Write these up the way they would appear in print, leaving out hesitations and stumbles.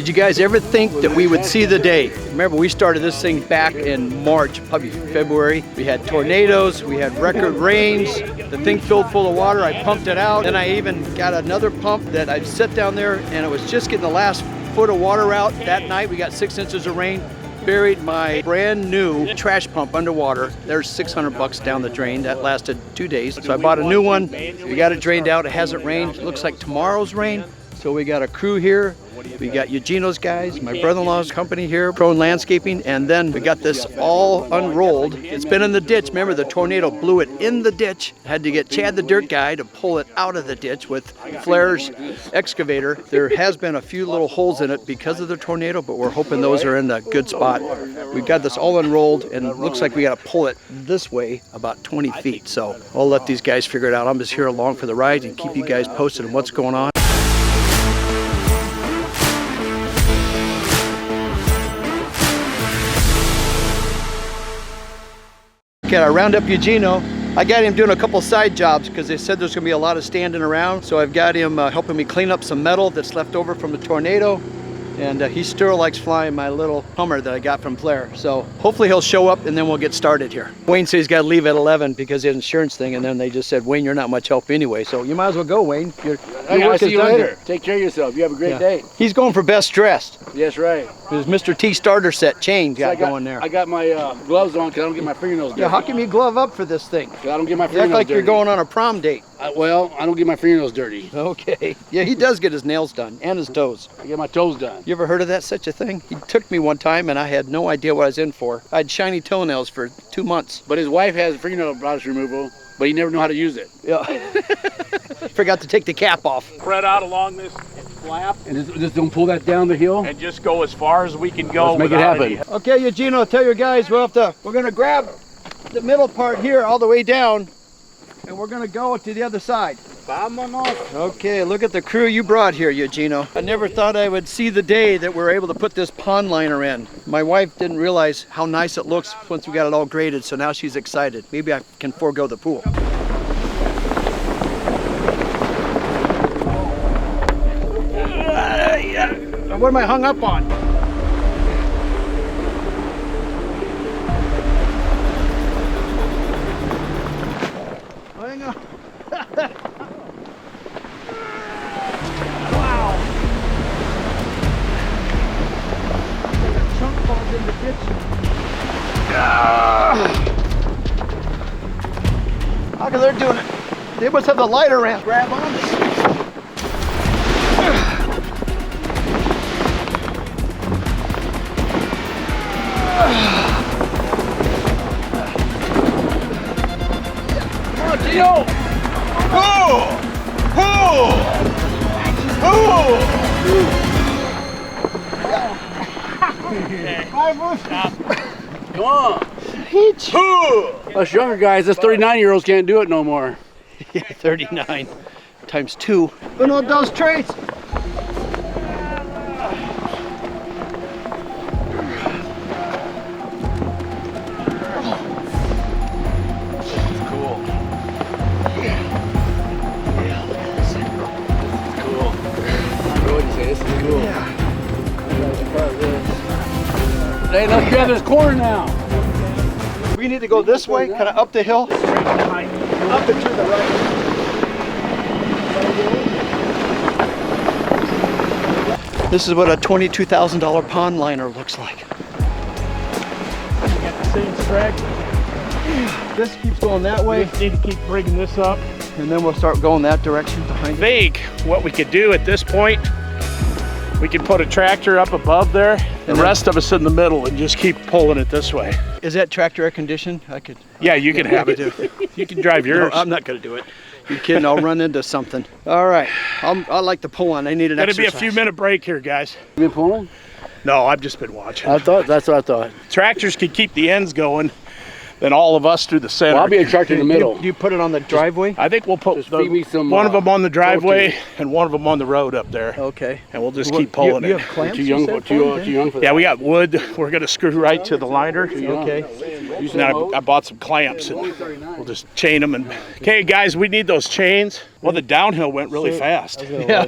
Did you guys ever think that we would see the day? Remember, we started this thing back in March, probably February. We had tornadoes, we had record rains. The thing filled full of water. I pumped it out. Then I even got another pump that I set down there, and it was just getting the last foot of water out. That night, we got 6 inches of rain. Buried my brand new trash pump underwater. There's 600 bucks down the drain. That lasted 2 days. So I bought a new one. We got it drained out. It hasn't rained. It looks like tomorrow's rain. So we got a crew here. We got Eugenio's guys, my brother-in-law's company here, Prone Landscaping, and then we got this all unrolled. It's been in the ditch. Remember, the tornado blew it in the ditch. Had to get Chad the dirt guy to pull it out of the ditch with Flair's excavator. There has been a few little holes in it because of the tornado, but we're hoping those are in a good spot. We've got this all unrolled, and it looks like we got to pull it this way about 20 feet. So I'll let these guys figure it out. I'm just here along for the ride and keep you guys posted on what's going on. I round up Eugenio. I got him doing a couple side jobs because they said there's going to be a lot of standing around. So I've got him helping me clean up some metal that's left over from the tornado. And he still likes flying my little Hummer that I got from Flair. So hopefully he'll show up and then we'll get started here. Wayne said he's got to leave at 11 because of the insurance thing. And then they just said, Wayne, you're not much help anyway. So you might as well go, Wayne. Your I'll see you later. Take care of yourself. You have a great day. He's going for best dressed. Yes, right. His Mr. T starter set chain going there. I got my gloves on because I don't get my fingernails dirty. Yeah, how can you glove up for this thing? I don't get my fingernails dirty. You act like you're going on a prom date. Well, I don't get my fingernails dirty. Okay. Yeah, he does get his nails done and his toes. I get my toes done. You ever heard of that, such a thing? He took me one time and I had no idea what I was in for. I had shiny toenails for 2 months. But his wife has fingernail polish removal, but he never knew how to use it. Yeah. Forgot to take the cap off. Spread out along this flap. And just don't pull that down the hill? And just go as far as we can go. Let's make it happen. Okay, Eugenio, tell your guys we're going to grab the middle part here all the way down and we're going to go to the other side. Vámonos. Okay, look at the crew you brought here, Eugenio. I never thought I would see the day that we're able to put this pond liner in. My wife didn't realize how nice it looks once we got it all graded, so now she's excited. Maybe I can forego the pool. What am I hung up on? Hang on. Wow. That chunk falls in the ditch. How come they're doing it? They must have the lighter ramp. Grab on this. Come on, Gio! Oh! Oh! Come on! Us younger guys, us 39-year-olds can't do it no more. Yeah, 39 times 2. Uno, dos, tres. Hey, let's grab this corner now. We need to go this way, kind of up the hill. Up and to the right. This is what a $22,000 pond liner looks like. You got the same strag. This keeps going that way. We just need to keep bringing this up. And then we'll start going that direction behind it. Vague what we could do at this point. We could put a tractor up above there, and the rest of us in the middle, and just keep pulling it this way. Is that tractor air conditioned? I could. Yeah, you can have it. You can drive yours. No, I'm not going to do it. You kidding? I'll run into something. All right. I like to pull on. I need an exercise. Gonna be a few minute break here, guys. You been pulling? No, I've just been watching. That's what I thought. Tractors could keep the ends going, then all of us through the center. Well, I'll be in charge in the middle. Do you put it on the driveway? I think we'll put Just feed me some, one of them on the driveway protein. and one of them on the road up there. Okay. And we'll just keep pulling you it. have clamps? Too young, you said, too for it, young for that. Yeah, we got wood. We're going to screw right to the liner. Okay. You And then I bought some clamps and we'll just chain them. And okay, guys, we need those chains. Well, the downhill went really fast. Yeah.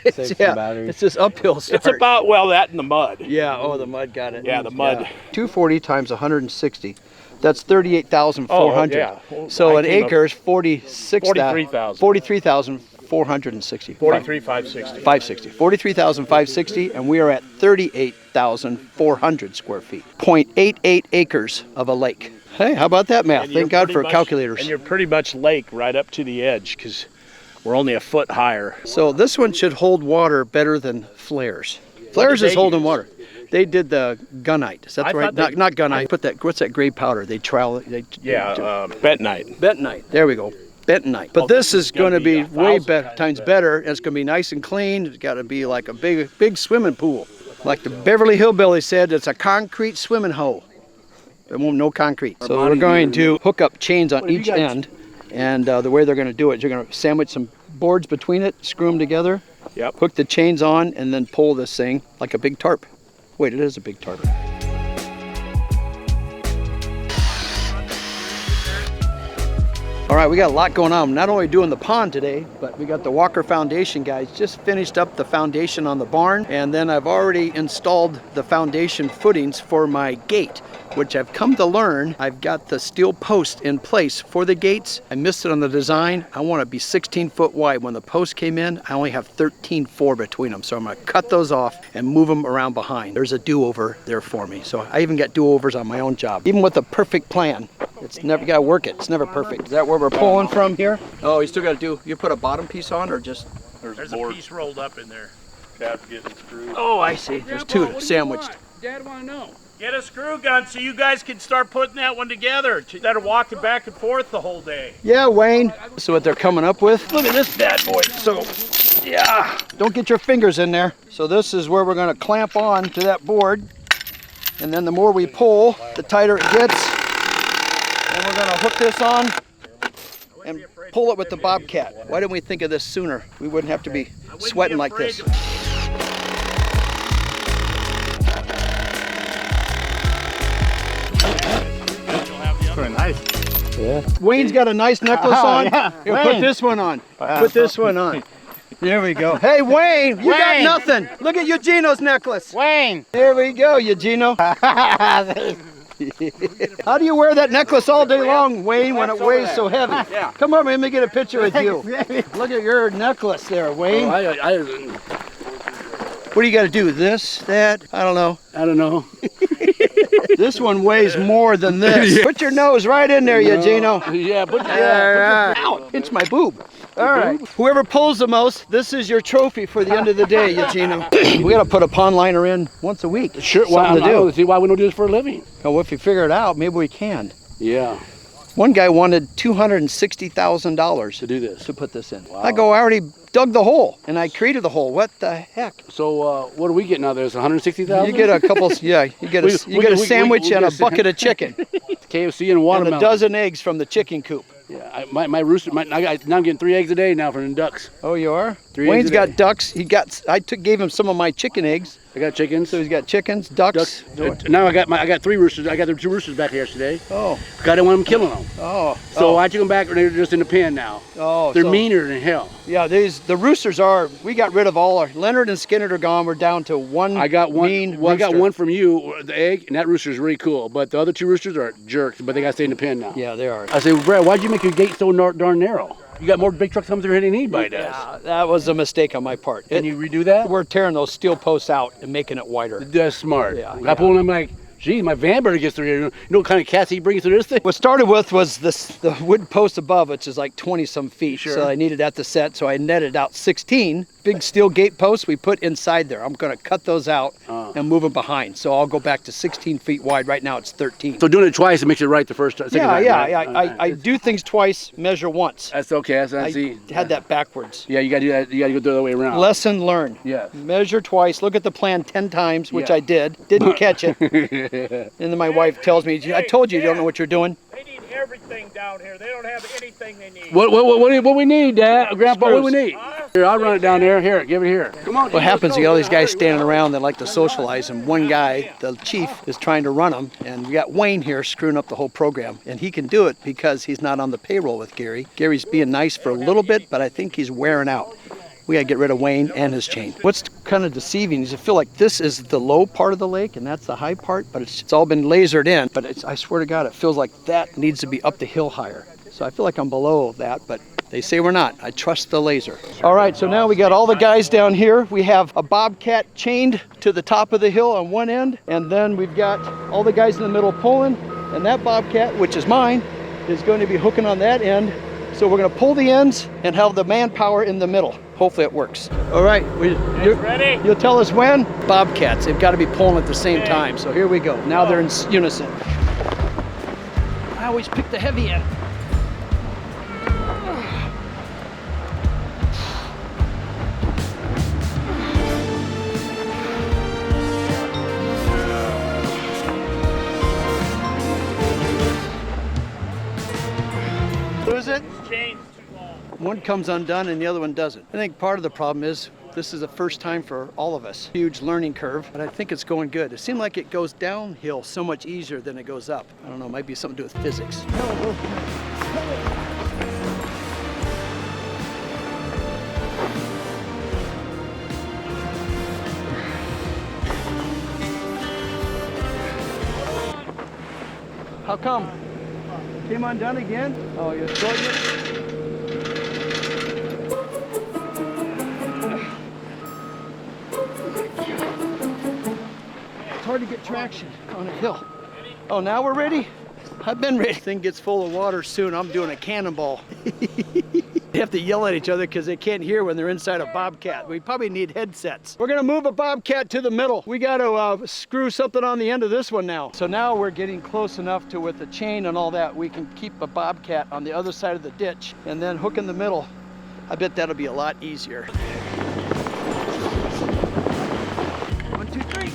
It's this uphill start. It's about, well, that and the mud. Yeah, oh, the mud got it. Yeah, the mud. 240 times 160. That's 38,400. Oh, yeah. So I an came up- acre is 43,460. 43,560. 560. 43,560, and we are at 38,400 square feet. 0.88 acres of a lake. Hey, how about that math? And you're Thank God pretty for much- calculators. And you're pretty much lake right up to the edge because we're only a foot higher. So this one should hold water better than flares. Flares is they holding use? water. They did the gunite. Is that I right? thought they- Not gunite. Put that. What's that gray powder? They trowel. Bentonite. Bentonite. There we go. Bentonite. But this is going to be gonna be way 1,000 times better. And it's going to be nice and clean. It's got to be like a big swimming pool. Like the Beverly Hillbillies said, it's a concrete swimming hole. There won't no concrete. So we're going to hook up chains on each end. And the way they're going to do it, you're going to sandwich some boards between it, screw them together, Yep. hook the chains on, and then pull this thing like a big tarp. Wait, it is a big tarp. All right, we got a lot going on. Not only doing the pond today, but we got the Walker Foundation guys just finished up the foundation on the barn, and then I've already installed the foundation footings for my gate, which I've come to learn. I've got the steel post in place for the gates. I missed it on the design. I want to be 16 foot wide. When the post came in, I only have 13.4 between them, so I'm going to cut those off and move them around behind. There's a do-over there for me. So I even got do-overs on my own job. Even with a perfect plan, it's never, you got to work it. It's never perfect. Is that where we're pulling from here? Oh, you still got to do, you put a bottom piece on or just? There's a piece rolled up in there. Cap getting screwed. Oh, I see. There's two sandwiched. Dad want to know. Get a screw gun so you guys can start putting that one together. Instead of walking back and forth the whole day. Yeah, Wayne. So what they're coming up with. Look at this bad boy. So, yeah, don't get your fingers in there. So this is where we're going to clamp on to that board. And then the more we pull, the tighter it gets. And we're going to hook this on and pull it with the Bobcat. Why didn't we think of this sooner? We wouldn't have to be sweating like this. Very nice. Wayne's got a nice necklace on. yeah. Here, put Wayne. this one on. Put this one on. There we go. Hey, Wayne, you got Wayne. nothing. Look at Eugenio's necklace. Wayne. There we go, Eugenio. How do you wear that necklace all day long, Wayne, when it weighs so heavy? Yeah. Come over, let me get a picture with you. Look at your necklace there, Wayne. What do you got to do? This, that? I don't know. I don't know. This one weighs more than this. Put your nose right in there, Eugenio. Yeah, but Ow, pinch my boob. All right. Whoever pulls the most, this is your trophy for the end of the day, Eugenio. We got to put a pond liner in once a week. sure. Why Something to do. See why we don't do this for a living? Well, if we figure it out, maybe we can. Yeah. One guy wanted $260,000 To do this. to put this in. Wow. I go, I already dug the hole and I created the hole. What the heck? So what are we getting out there? It's 160,000. You get a couple, yeah, you get a sandwich we and a get bucket of chicken KFC and and watermelon. a dozen eggs from the chicken coop. Yeah, my rooster. Now I'm getting 3 eggs a day now from the ducks. Oh, you are? 3 Wayne's eggs a got day. ducks. Gave him some of my chicken eggs. I got chickens. So he's got chickens, ducks. Now I got 3 roosters. I got the 2 roosters back here today. Oh, I didn't want them killing them. oh. So I took them back and they're just in the pen now. Oh, They're so- meaner than hell. Yeah, the roosters are. We got rid of all our. Leonard and Skinner are gone. We're down to one. I got one. Mean Well, I got rooster. one from you, the egg, and that rooster is really cool. But the other 2 roosters are jerks. But they got to stay in the pen now. Yeah, they are. I say, Brad, why'd you make your gate so darn narrow? You got more big trucks coming through here than anybody does. Yeah, that was a mistake on my part. Can you redo that? We're tearing those steel posts out and making it wider. That's smart. Yeah, I yeah. pulled them like, geez, my van better gets through here. You know what kind of cats he brings through this thing? What started with was the wood post above, which is like 20 some feet. Sure. So I needed that to set. So I netted out 16 big steel gate posts we put inside there. I'm going to cut those out and moving behind. So I'll go back to 16 feet wide. Right now it's 13. So doing it twice, it makes it right the first time. Yeah, time, yeah, right? yeah. I do things twice, measure once. That's okay. That's I see. had that backwards. Yeah, you gotta do that. You gotta go the other way around. Lesson learned. Yes. Measure twice, look at the plan 10 times, which Yeah. I did. Didn't catch it. And then my wife tells me, I told you you don't know what you're doing. They need everything down here. They don't have anything they need. What we need, Dad? Grandpa, what do we need? Huh? Here, I'll run it down there. Here, give it here. Come on. What happens, you got all these guys standing around that like to socialize, and one guy, the chief, is trying to run them, and we got Wayne here screwing up the whole program, and he can do it because he's not on the payroll with Gary. Gary's being nice for a little bit, but I think he's wearing out. We gotta get rid of Wayne and his chain. What's kind of deceiving is I feel like this is the low part of the lake and that's the high part, but it's all been lasered in. But I swear to God, it feels like that needs to be up the hill higher. So I feel like I'm below that, but they say we're not. I trust the laser. All right, so now we got all the guys down here. We have a bobcat chained to the top of the hill on one end, and then we've got all the guys in the middle pulling, and that bobcat, which is mine, is going to be hooking on that end. So we're gonna pull the ends and have the manpower in the middle. Hopefully it works. All right, Ready? you'll tell us when? Bobcats, they've gotta be pulling at the same time. So here we go. Now they're in unison. I always pick the heavy end. Lose it? Chain's too long. One comes undone and the other one doesn't. I think part of the problem is this is the first time for all of us. Huge learning curve, but I think it's going good. It seemed like it goes downhill so much easier than it goes up. I don't know, it might be something to do with physics. How come? Came undone again? Oh, you're shorting it? It's hard to get traction on a hill. Oh, now we're ready? I've been ready. Thing gets full of water soon. I'm doing a cannonball. They have to yell at each other because they can't hear when they're inside a bobcat. We probably need headsets. We're gonna move a bobcat to the middle. We gotta screw something on the end of this one now. So now we're getting close enough to, with the chain and all that, we can keep a bobcat on the other side of the ditch and then hook in the middle. I bet that'll be a lot easier. 1, 2, 3.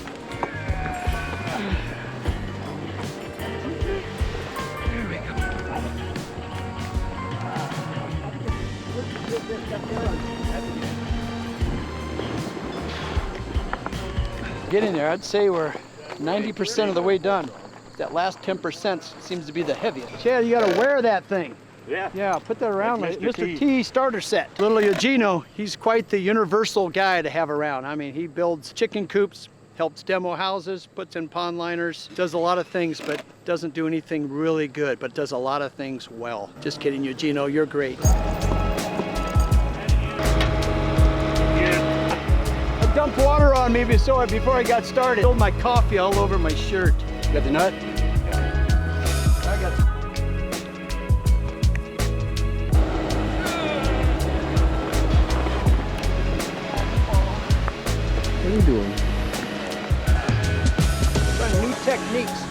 There we go. Getting there, I'd say we're 90% of the way done. That last 10% seems to be the heaviest. Chad, you gotta wear that thing. Yeah. Yeah, put that around like Mr. Mr. T. T starter set. Little Eugenio, he's quite the universal guy to have around. I mean, he builds chicken coops, helps demo houses, puts in pond liners, does a lot of things, but doesn't do anything really good, but does a lot of things well. Just kidding, Eugenio, you're great. I dumped water on me before I got started. Spilled my coffee all over my shirt. You got the nut? I got What are you doing? trying new techniques.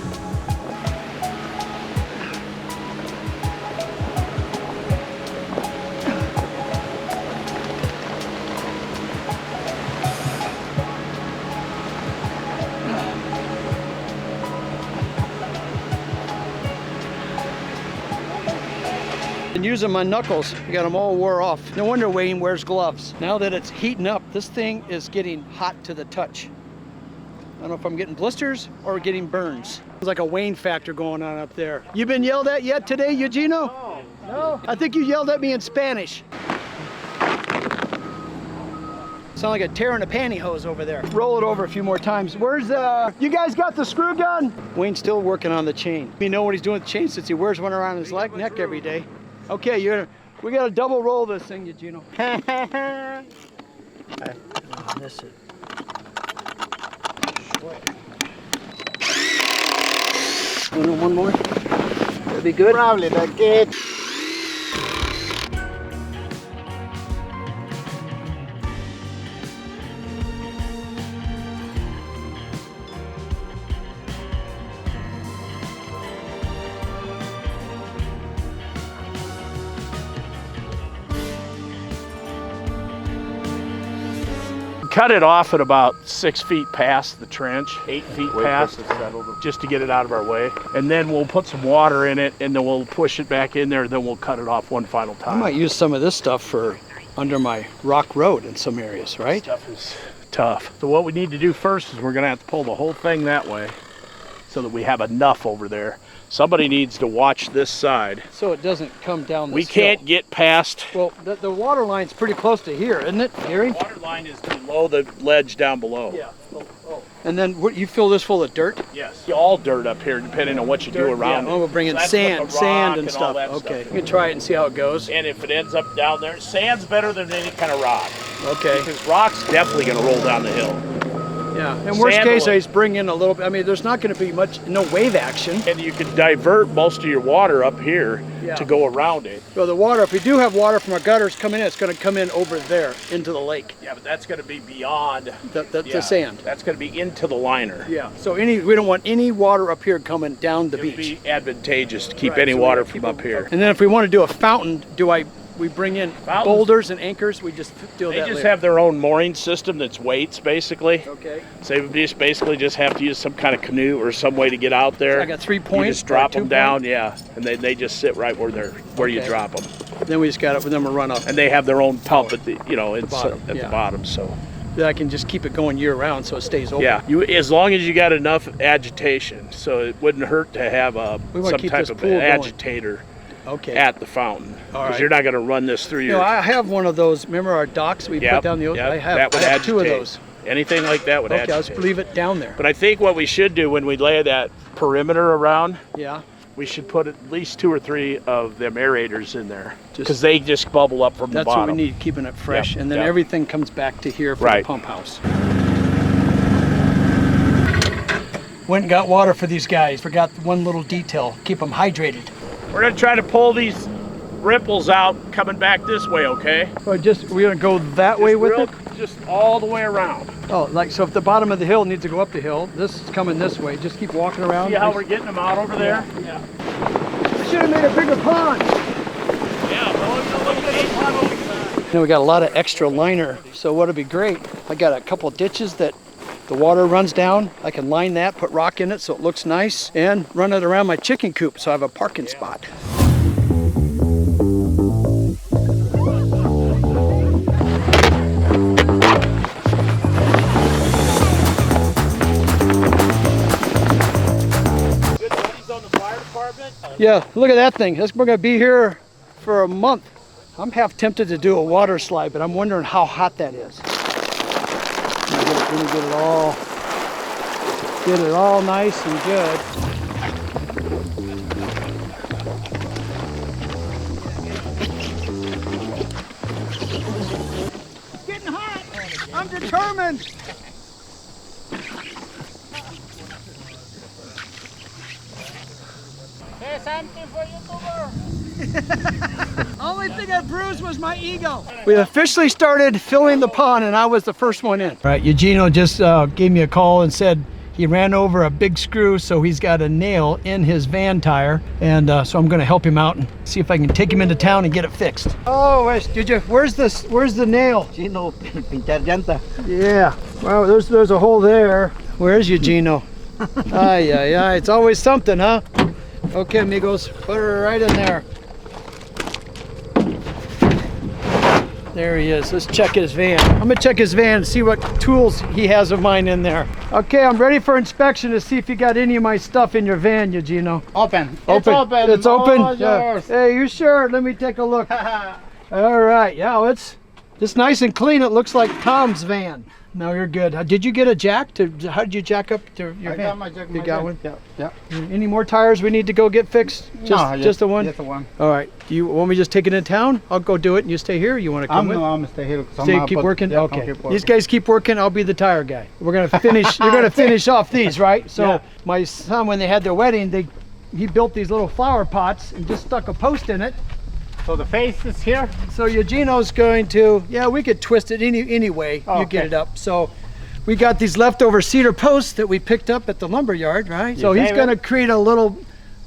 Been using my knuckles. I got them all wore off. No wonder Wayne wears gloves. Now that it's heating up, this thing is getting hot to the touch. I don't know if I'm getting blisters or getting burns. It's like a Wayne factor going on up there. You been yelled at yet today, Eugenio? No. I think you yelled at me in Spanish. Sound like a tearing a pantyhose over there. Roll it over a few more times. Where's you guys got the screw gun? Wayne's still working on the chain. You know what he's doing with the chain since he wears one around his neck every day. Okay, we gotta double roll this thing, Eugenio. Miss it. One more? That'd be good. Probably the gate. cut it off at about 6 feet past the trench, 8 feet past, just to get it out of our way. And then we'll put some water in it, and then we'll push it back in there, then we'll cut it off one final time. I might use some of this stuff for under my rock road in some areas, right? Stuff is tough. So what we need to do first is we're gonna have to pull the whole thing that way so that we have enough over there. Somebody needs to watch this side. So it doesn't come down this We can't get past. Well, the water line's pretty close to here, isn't it, Gary? The water line is below the ledge down below. Yeah. Oh. And then what, you fill this full of dirt? Yes. All dirt up here, depending on what you do around it. Oh, we'll bring in so sand and all stuff. that Okay. stuff. You can try it and see how it goes. And if it ends up down there, sand's better than any kind of rock. Okay. Because rock's definitely going to roll down the hill. Yeah. In worst case, I just bring in a little bit. I mean, there's not going to be no wave action. And you can divert most of your water up here to go around it. So the water, if we do have water from our gutters coming in, it's going to come in over there into the lake. Yeah, but that's going to be beyond the sand. That's going to be into the liner. Yeah. So we don't want any water up here coming down the beach. It would be advantageous to keep any water from up here. And then if we want to do a fountain, we bring in boulders and anchors? We just do that. They just have their own mooring system that's weights, basically. Okay. So we just basically just have to use some kind of canoe or some way to get out there. So I got 3 points. You just drop them down, and they just sit right where you drop them. Then we just got it, then we'll run up. And they have their own pump at the bottom, so. That I can just keep it going year round, so it stays open. Yeah, as long as you got enough agitation, so it wouldn't hurt to have some type of agitator. Okay. At the fountain, because you're not going to run this through your. I have one of those. Remember our docks we put down the ocean? I have 2 of those. Anything like that would agitate. Okay, let's leave it down there. But I think what we should do when we lay that perimeter around, we should put at least 2 or 3 of them aerators in there, because they just bubble up from the bottom. That's what we need, keeping it fresh, and then everything comes back to here for the pump house. Went and got water for these guys. Forgot one little detail: keep them hydrated. We're gonna try to pull these ripples out coming back this way, okay? We're gonna go that way with it? Just all the way around. Oh, so if the bottom of the hill needs to go up the hill, this is coming this way. Just keep walking around. See how we're getting them out over there? Yeah. I should have made a bigger pond. Yeah, well, look at the pond over there. We got a lot of extra liner, so what'd be great, I got a couple ditches that the water runs down. I can line that, put rock in it so it looks nice, and run it around my chicken coop so I have a parking spot. Good buddies on the fire department? Yeah, look at that thing. We're gonna be here for a month. I'm half tempted to do a water slide, but I'm wondering how hot that is. Let me get it all nice and good. It's getting hot. I'm determined. Say something for YouTuber. Only thing I bruised was my ego. We officially started filling the pond, and I was the first one in. All right, Eugenio just gave me a call and said he ran over a big screw, so he's got a nail in his van tire, and so I'm going to help him out and see if I can take him into town and get it fixed. Oh, where's the nail? Chino, pinchar llanta. Yeah. Well, there's a hole there. Where's Eugenio? Ay, ay, ay. It's always something, huh? Okay, amigos, put her right in there. There he is. Let's check his van. I'm gonna check his van and see what tools he has of mine in there. Okay, I'm ready for inspection to see if you got any of my stuff in your van, Eugenio. Open. It's open. It's open. Oh, yours. Hey, you sure? Let me take a look. All right. Yeah, it's nice and clean. It looks like Tom's van. No, you're good. Did you get a jack? How did you jack up to your van? I got my jack. You got one? Yeah. Any more tires we need to go get fixed? Just the one? Just the one. All right. Do you want me to just take it in town? I'll go do it and you stay here? You want to come with? I'm stay here. Keep working? Yeah, okay. keep working. These guys keep working. I'll be the tire guy. We're going to finish. You're going to finish off these, right? So my son, when they had their wedding, he built these little flower pots and just stuck a post in it. So the face is here? So Eugenio's going to, we could twist it any way you get it up. So we got these leftover cedar posts that we picked up at the lumber yard, right? So he's going to create a little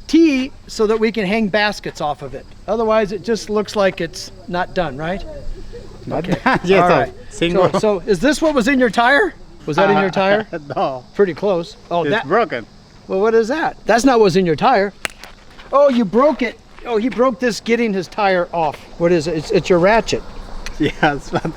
T so that we can hang baskets off of it. Otherwise, it just looks like it's not done, right? Okay. Yes, all right. Single. So is this what was in your tire? Was that in your tire? No, Pretty close. Oh, it's that. broken. Well, what is that? That's not what was in your tire. Oh, you broke it. Oh, he broke this getting his tire off. What is it? It's your ratchet. Yes, but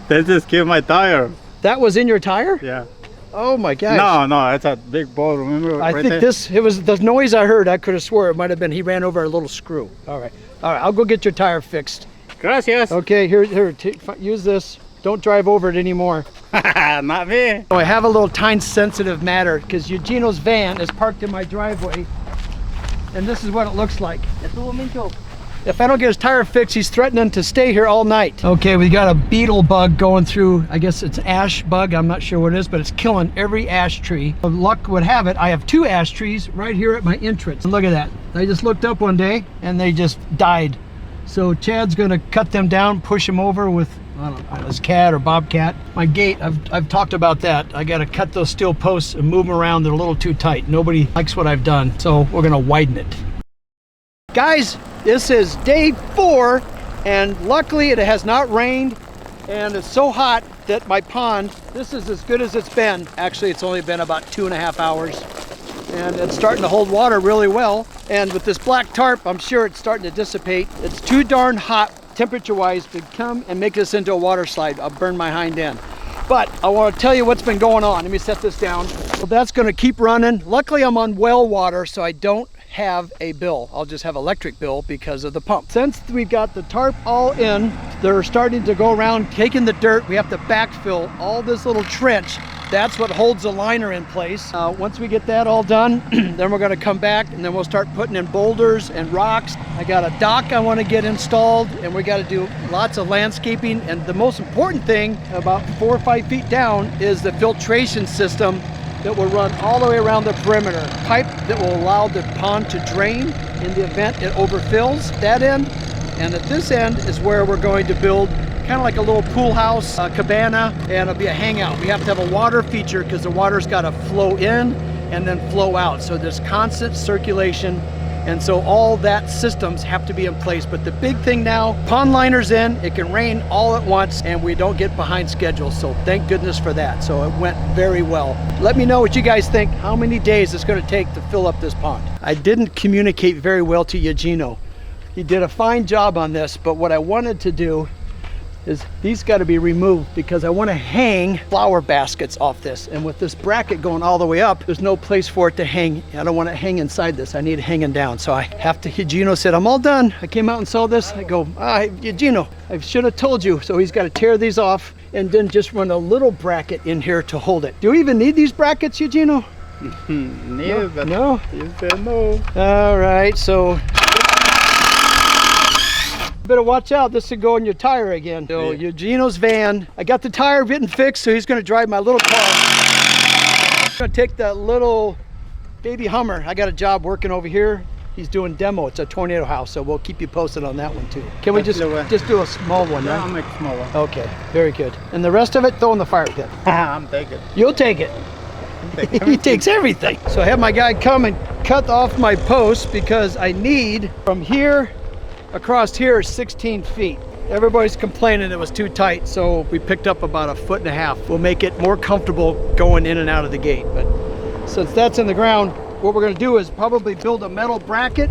they just killed my tire. That was in your tire? Yeah. Oh my gosh. No, it's a big ball. Remember? I right think there? it was the noise I heard. I could have swore it might have been he ran over a little screw. All right. I'll go get your tire fixed. Gracias. Okay, here, use this. Don't drive over it anymore. Not me. Oh, I have a little time-sensitive matter because Eugenio's van is parked in my driveway, and this is what it looks like. If I don't get his tire fixed, he's threatening to stay here all night. Okay, we got a beetle bug going through. I guess it's ash bug. I'm not sure what it is, but it's killing every ash tree. Luck would have it, I have 2 ash trees right here at my entrance. And look at that. I just looked up one day and they just died. So Chad's gonna cut them down, push them over with, I don't know, his cat or bobcat. My gate, I've talked about that. I gotta cut those steel posts and move them around. They're a little too tight. Nobody likes what I've done, so we're gonna widen it. Guys, this is day 4, and luckily it has not rained, and it's so hot that my pond, this is as good as it's been. Actually, it's only been about 2.5 hours, and it's starting to hold water really well. And with this black tarp, I'm sure it's starting to dissipate. It's too darn hot temperature-wise to come and make this into a water slide. I'll burn my hind end. But I want to tell you what's been going on. Let me set this down. Well, that's going to keep running. Luckily, I'm on well water, so I don't have a bill. I'll just have electric bill because of the pump. Since we've got the tarp all in, they're starting to go around taking the dirt. We have to backfill all this little trench. That's what holds the liner in place. Once we get that all done, then we're gonna come back and then we'll start putting in boulders and rocks. I got a dock I wanna get installed, and we gotta do lots of landscaping. And the most important thing, about 4 or 5 feet down, is the filtration system that will run all the way around the perimeter. Pipe that will allow the pond to drain in the event it overfills, that end. And at this end is where we're going to build kind of like a little pool house, a cabana, and it'll be a hangout. We have to have a water feature because the water's got to flow in and then flow out. So there's constant circulation. And so all that systems have to be in place. But the big thing now, pond liner's in, it can rain all at once and we don't get behind schedule. So thank goodness for that. So it went very well. Let me know what you guys think, how many days it's gonna take to fill up this pond. I didn't communicate very well to Eugenio. He did a fine job on this, but what I wanted to do is these got to be removed because I want to hang flower baskets off this. And with this bracket going all the way up, there's no place for it to hang. I don't want it hang inside this. I need it hanging down. So I have to, Eugenio said, I'm all done. I came out and saw this. I go, Eugenio, I should have told you. So he's got to tear these off and then just run a little bracket in here to hold it. Do we even need these brackets, Eugenio? No. You said no. All right, so better watch out, this could go in your tire again. So Eugenio's van, I got the tire getting fixed, so he's gonna drive my little car. I'm gonna take that little baby Hummer. I got a job working over here. He's doing demo. It's a tornado house, so we'll keep you posted on that one too. Can we just do a small one, right? I'll make a small one. Okay, very good. And the rest of it, throw in the fire pit. I'm taking. You'll take it. He takes everything. So I have my guy come and cut off my posts because I need from here across here 16 feet. Everybody's complaining it was too tight, so we picked up about 1.5 feet. We'll make it more comfortable going in and out of the gate. But since that's in the ground, what we're gonna do is probably build a metal bracket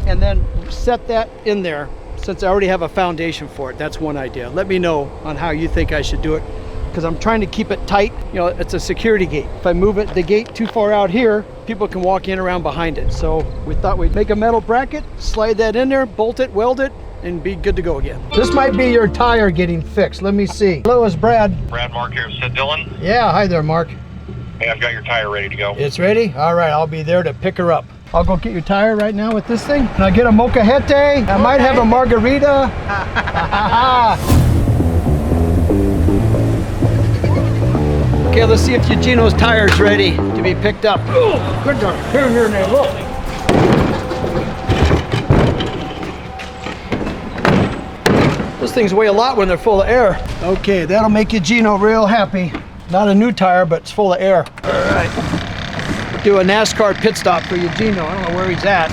and then set that in there since I already have a foundation for it. That's one idea. Let me know on how you think I should do it, because I'm trying to keep it tight. You know, it's a security gate. If I move the gate too far out here, people can walk in around behind it. So we thought we'd make a metal bracket, slide that in there, bolt it, weld it, and be good to go again. This might be your tire getting fixed. Let me see. Hello, it's Brad. Brad, Mark here. Sid Dillon. Yeah, hi there, Mark. Hey, I've got your tire ready to go. It's ready? All right, I'll be there to pick her up. I'll go get your tire right now with this thing. Can I get a molcajete? I might have a margarita. Okay, let's see if Eugenio's tire's ready to be picked up. Oh, good darn. Here, now, look. Those things weigh a lot when they're full of air. Okay, that'll make Eugenio real happy. Not a new tire, but it's full of air. All right. Do a NASCAR pit stop for Eugenio. I don't know where he's at.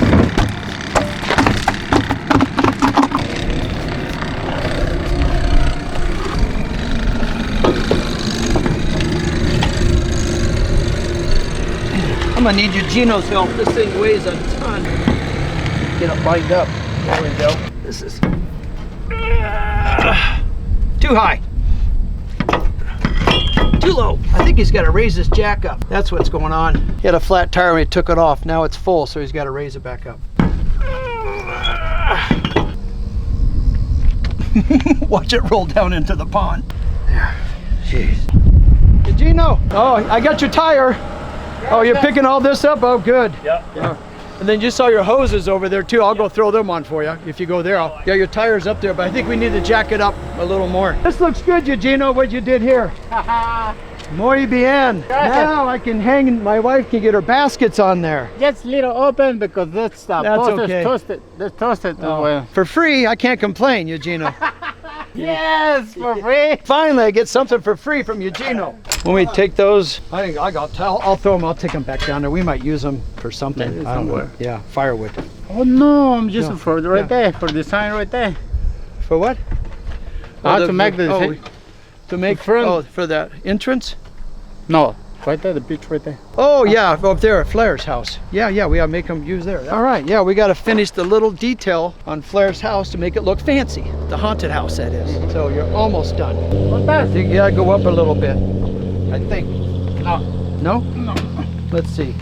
gonna need Eugenio's help. This thing weighs a ton. Get it lined up. There we go. This is too high. Too low. I think he's got to raise his jack up. That's what's going on. He had a flat tire when he took it off. Now it's full, so he's got to raise it back up. Watch it roll down into the pond. There. Jeez. Eugenio, oh, I got your tire. Oh, you're picking all this up? Oh, good. Yeah. And then you saw your hoses over there too. I'll go throw them on for you if you go there. Yeah, your tire's up there, but I think we need to jack it up a little more. This looks good, Eugenio, what you did here. Muy bien. Now I can hang, my wife can get her baskets on there. Just little open because that's okay. toasted. That's toasted. Oh, well. For free, I can't complain, Eugenio. Yes, for free. Finally, I get something for free from Eugenio. When we take those, I'll throw them, I'll take them back down there. We might use them for something. I don't know. Yeah, firewood. Oh no, I'm just for right there, for the sign right there. For what? To make the to make front. For the entrance? No, right there, the beach right there. Oh yeah, up there at Flair's house. Yeah, we gotta make them use there. All right, yeah, we gotta finish the little detail on Flair's house to make it look fancy. The haunted house, that is. So you're almost done. I think you gotta go up a little bit. I think. No. No? No. Let's see.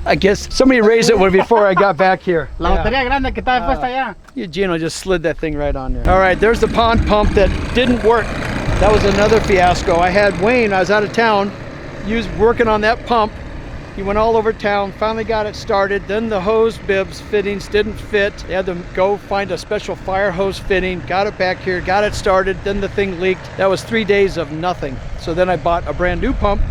I guess somebody raised it before I got back here. La batería grande que está puesta allá. Eugenio just slid that thing right on there. All right, there's the pond pump that didn't work. That was another fiasco. I had Wayne, I was out of town, working on that pump. He went all over town, finally got it started. Then the hose bibs fittings didn't fit. They had to go find a special fire hose fitting, got it back here, got it started. Then the thing leaked. That was 3 days of nothing. So then I bought a brand new pump,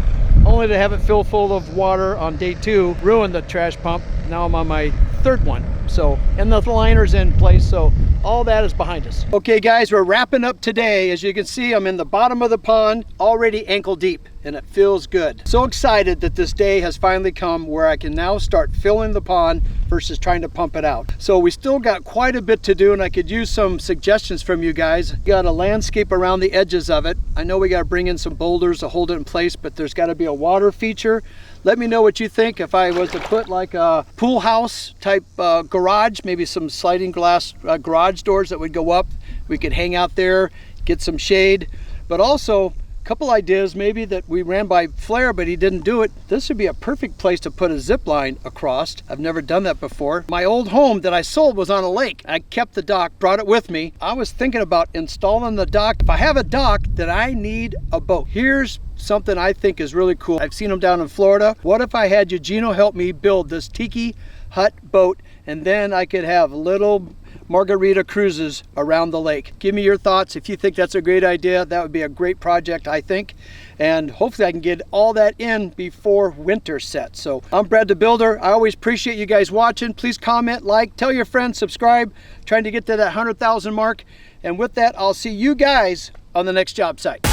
only to have it fill full of water on day 2, ruined the trash pump. Now I'm on my 3rd one. So, and the liner's in place, so all that is behind us. Okay guys, we're wrapping up today. As you can see, I'm in the bottom of the pond, already ankle deep, and it feels good. So excited that this day has finally come where I can now start filling the pond versus trying to pump it out. So we still got quite a bit to do, and I could use some suggestions from you guys. Got a landscape around the edges of it. I know we got to bring in some boulders to hold it in place, but there's got to be a water feature. Let me know what you think. If I was to put like a pool house type garage, maybe some sliding glass garage doors that would go up, we could hang out there, get some shade. But also a couple ideas maybe that we ran by Flair, but he didn't do it. This would be a perfect place to put a zip line across. I've never done that before. My old home that I sold was on a lake. I kept the dock, brought it with me. I was thinking about installing the dock. If I have a dock, then I need a boat. Here's something I think is really cool. I've seen them down in Florida. What if I had Eugenio help me build this tiki hut boat, and then I could have little margarita cruises around the lake? Give me your thoughts. If you think that's a great idea, that would be a great project, I think. And hopefully I can get all that in before winter sets. So I'm Brad the Builder. I always appreciate you guys watching. Please comment, like, tell your friends, subscribe. Trying to get to that 100,000 mark. And with that, I'll see you guys on the next job site.